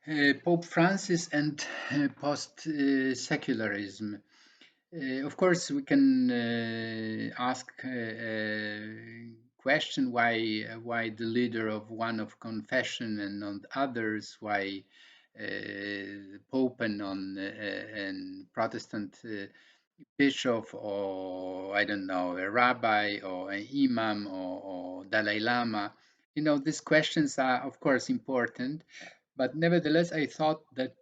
Pope Francis and post-secularism. Of course, we can ask question why the leader of one of confession and on others, why Pope and on and Protestant bishop, or I don't know, a rabbi or an imam or Dalai Lama. These questions are of course important, but nevertheless, I thought that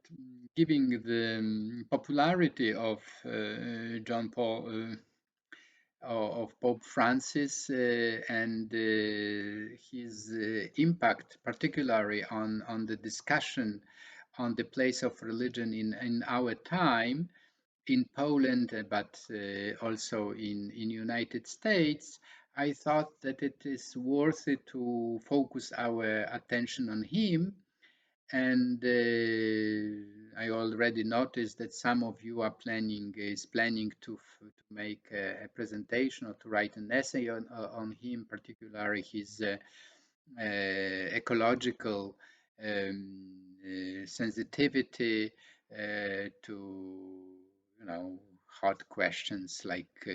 giving the popularity of John Paul, of Pope Francis, and his impact, particularly on the discussion on the place of religion in our time in Poland, but also in United States, I thought that it is worth it to focus our attention on him. And I already noticed that some of you are planning to make a presentation or to write an essay on him, particularly his ecological sensitivity to hot questions like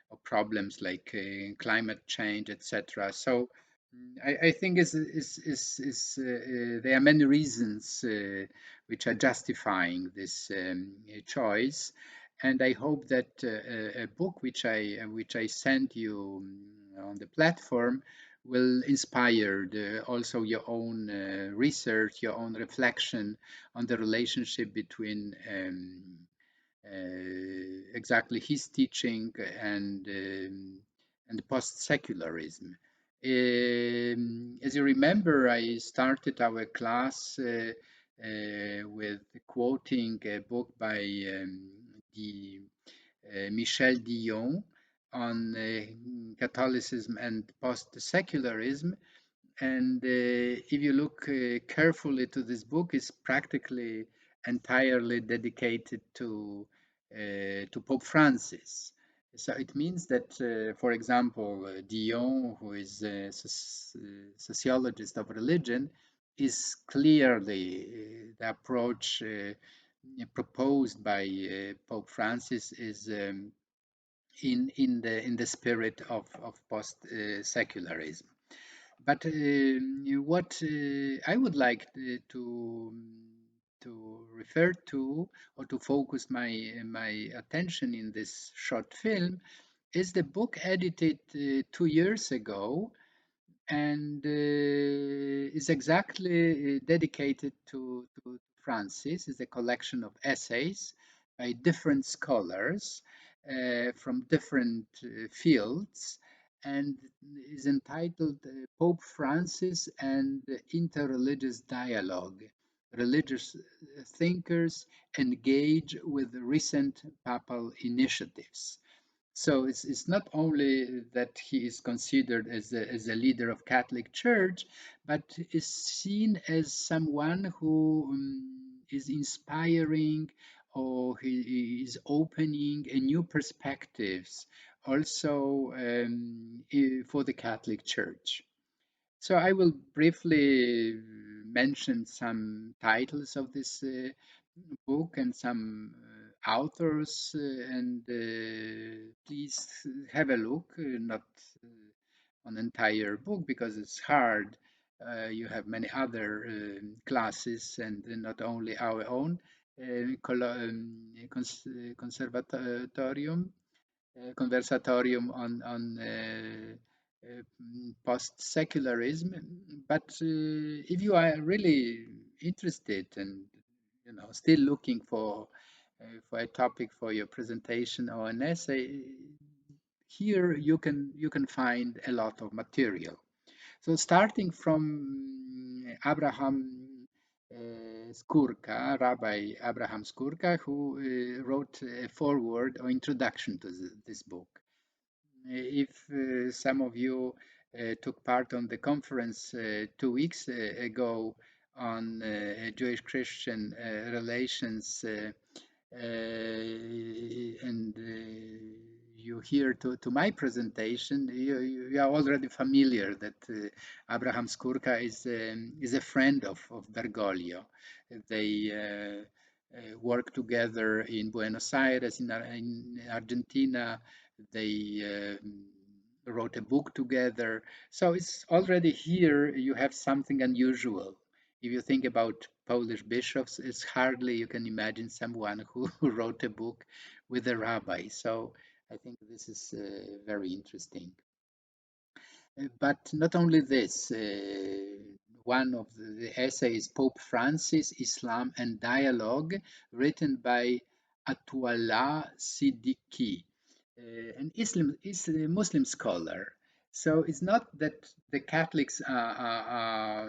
or problems like climate change, etc. So I think there are many reasons which are justifying this choice, and I hope that a book which I sent you on the platform will inspire also your own research, your own reflection on the relationship between exactly his teaching and post-secularism. As you remember, I started our class with quoting a book by the Michel Dion on Catholicism and post-secularism. And if you look carefully to this book, it's practically entirely dedicated to Pope Francis. So it means that, for example, Dion, who is a sociologist of religion, is clearly the approach proposed by Pope Francis is in the spirit of post secularism. But what I would like to refer to or to focus my attention in this short film is the book edited 2 years ago, and is exactly dedicated to Francis. It's a collection of essays by different scholars from different fields, and is entitled Pope Francis and the Interreligious Dialogue. Religious thinkers engage with recent papal initiatives. So it's not only that he is considered as a leader of Catholic Church, but is seen as someone who is inspiring, or he is opening a new perspectives also for the Catholic Church. So I will briefly mention some titles of this book and some authors, and please have a look, not on entire book because it's hard. You have many other classes, and not only our own conservatorium conversatorium on post-secularism. But if you are really interested and still looking for a topic for your presentation or an essay, here you can find a lot of material. So starting from Abraham Skurka, Rabbi Abraham Skurka, who wrote a foreword or introduction to this book. If some of you took part on the conference 2 weeks ago on Jewish-Christian relations, and you hear to my presentation, you are already familiar that Abraham Skurka is a friend of Bergoglio. They work together in Buenos Aires, in Argentina. They wrote a book together. So it's already here, you have something unusual. If you think about Polish bishops, it's hardly you can imagine someone who, who wrote a book with a rabbi. So I think this is very interesting. But not only this, one of the essays, Pope Francis, Islam and Dialogue, written by Atwala Siddiqui, an is a Muslim scholar. So it's not that the Catholics are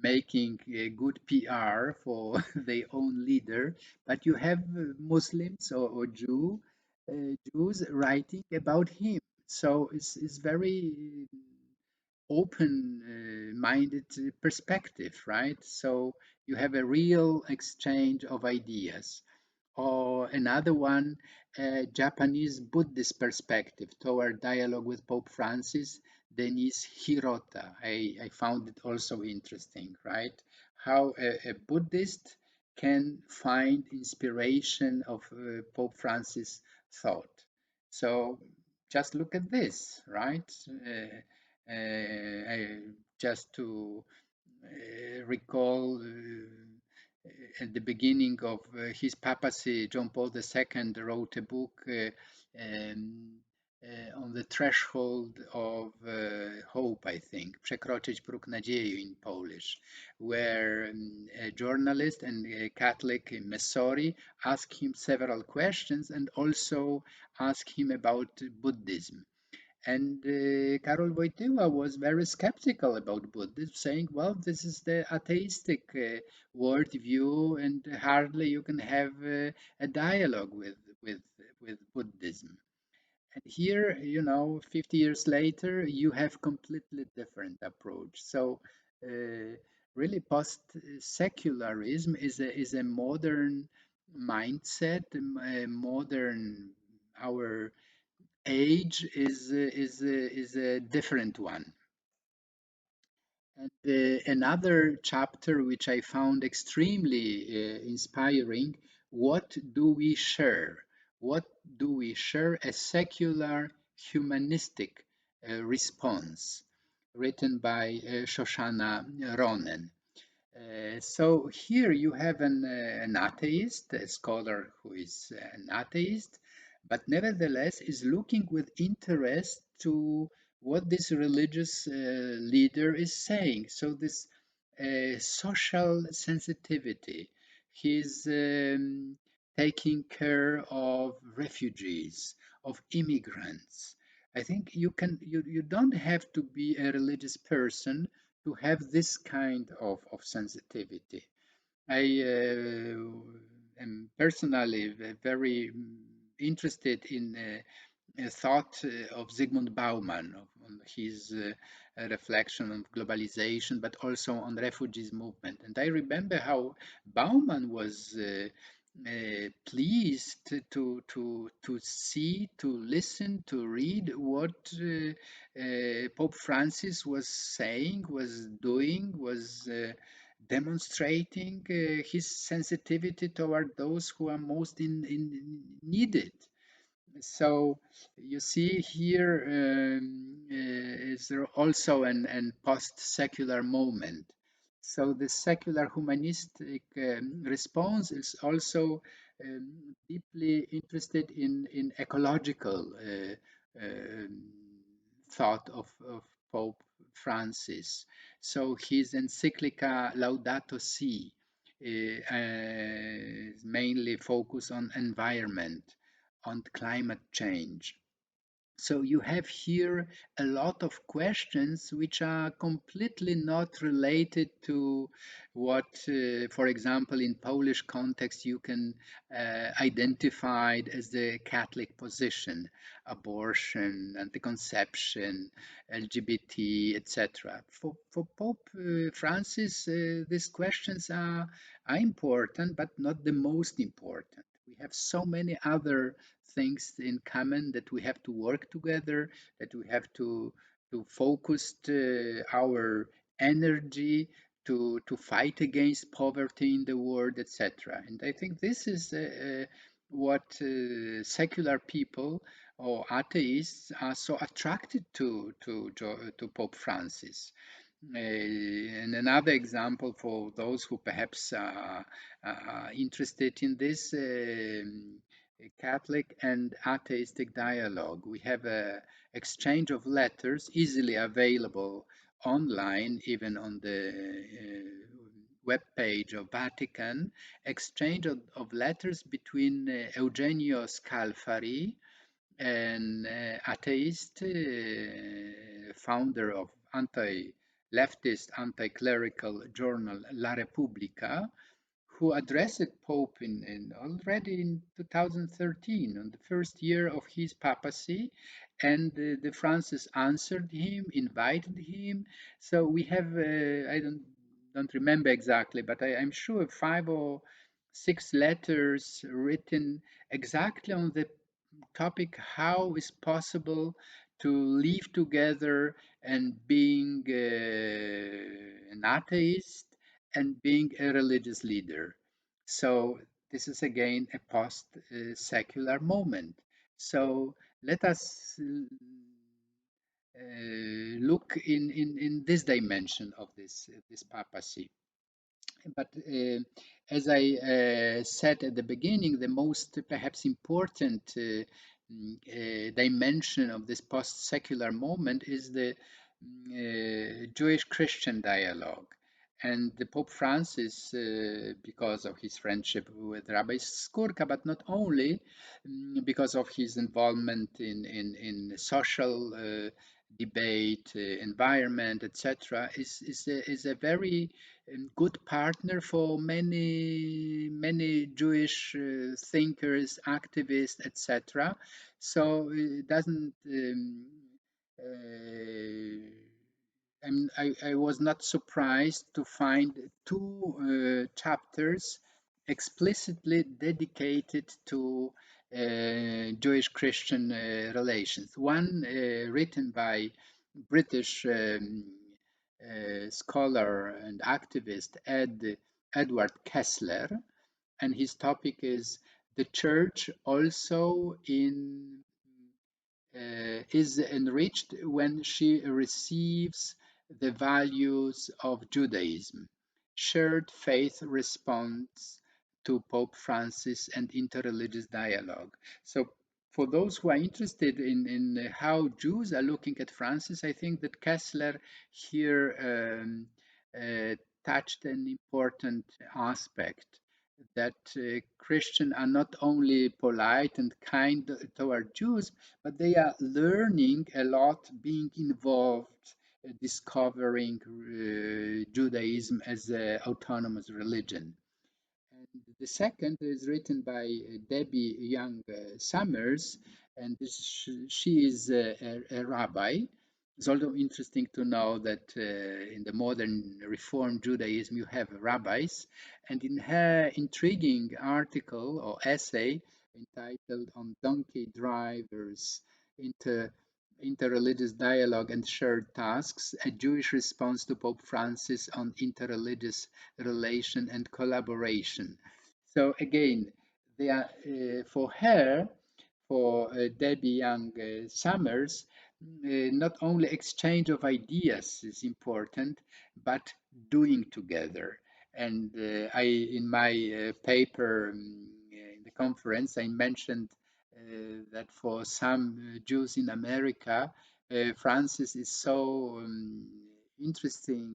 making a good PR for their own leader, but you have Muslims or Jews writing about him. So it's very open-minded perspective, right? So you have a real exchange of ideas. Or another one, Japanese Buddhist perspective toward dialogue with Pope Francis, Denise Hirota. I found it also interesting, right? How a Buddhist can find inspiration of Pope Francis' thought. So just look at this, right? Just to recall at the beginning of his papacy, John Paul II wrote a book um, on the threshold of hope, I think, Przekroczyć próg nadziei in Polish, where a journalist and a Catholic Messori asked him several questions and also asked him about Buddhism. And Karol Wojtyła was very skeptical about Buddhism, saying, well, this is the atheistic worldview, and hardly you can have a dialogue with, with Buddhism. And here, 50 years later, you have completely different approach. So really post-secularism is a modern mindset, a modern, our age is a different one. And another chapter which I found extremely inspiring, what do we share? What do we share? A secular humanistic response, written by Shoshana Ronen. So here you have an atheist, a scholar who is an atheist, but nevertheless is looking with interest to what this religious leader is saying. So this social sensitivity, he's taking care of refugees, of immigrants. I think you don't have to be a religious person to have this kind of sensitivity. I am personally very interested in a thought of Zygmunt Bauman, on his reflection on globalization, but also on refugees movement. And I remember how Bauman was pleased to see, to listen, to read what Pope Francis was saying, was doing, was demonstrating his sensitivity toward those who are most in needed. So you see here is there also an post-secular moment. So the secular humanistic response is also deeply interested in ecological thought of Pope Francis. So his encyclica Laudato Si mainly focus on environment, on climate change. So you have here a lot of questions which are completely not related to what, for example, in Polish context, you can identify as the Catholic position, abortion, anti-conception, LGBT, etc. For Pope Francis, these questions are important, but not the most important. We we have so many other things in common that we have to work together, that we have to focus our energy to fight against poverty in the world, etc. And I think this is what secular people or atheists are so attracted to Pope Francis. And another example for those who perhaps are interested in this Catholic and atheistic dialogue. We have a exchange of letters easily available online, even on the web page of Vatican, exchange of letters between Eugenio Scalfari, an atheist, founder of leftist anti-clerical journal La Repubblica, who addressed Pope already in 2013, on the first year of his papacy, and the Francis answered him, invited him. So we have, I don't remember exactly, but I'm sure 5 or 6 letters written exactly on the topic: how is possible to live together and being an atheist and being a religious leader. So this is again a post-secular moment. So let us look in this dimension of this papacy. But as I said at the beginning, the most perhaps important dimension of this post-secular moment is the Jewish-Christian dialogue. And the Pope Francis, because of his friendship with Rabbi Skurka, but not only, because of his involvement in social debate, environment, etc., is a very good partner for many Jewish thinkers, activists, etc. So it doesn't. I was not surprised to find 2 chapters explicitly dedicated to Jewish-Christian relations. One written by British scholar and activist Edward Kessler, and his topic is the church also is enriched when she receives the values of Judaism. Shared faith responds to Pope Francis and interreligious dialogue. So, for those who are interested in how Jews are looking at Francis, I think that Kessler here uh, touched an important aspect, that Christians are not only polite and kind toward Jews, but they are learning a lot, being involved, discovering Judaism as an autonomous religion. And the second is written by Debbie Young Summers, and she is a rabbi. It's also interesting to know that in the modern Reform Judaism, you have rabbis. And in her intriguing article or essay entitled On Donkey Drivers, Inter Interreligious Dialogue and Shared Tasks, a Jewish response to Pope Francis on interreligious relation and collaboration. So again, they are for her, for Debbie Young Summers, not only exchange of ideas is important, but doing together. And in my paper in the conference, I mentioned that for some Jews in America, Francis is so interesting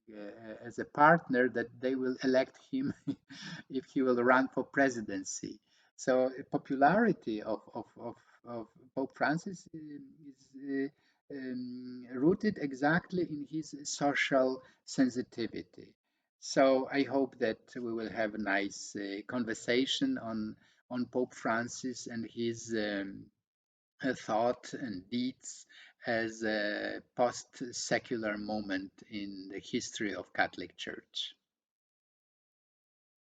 as a partner that they will elect him if he will run for presidency. So popularity of Pope Francis is rooted exactly in his social sensitivity. So I hope that we will have a nice conversation on Pope Francis and his thought and deeds as a post-secular moment in the history of Catholic Church.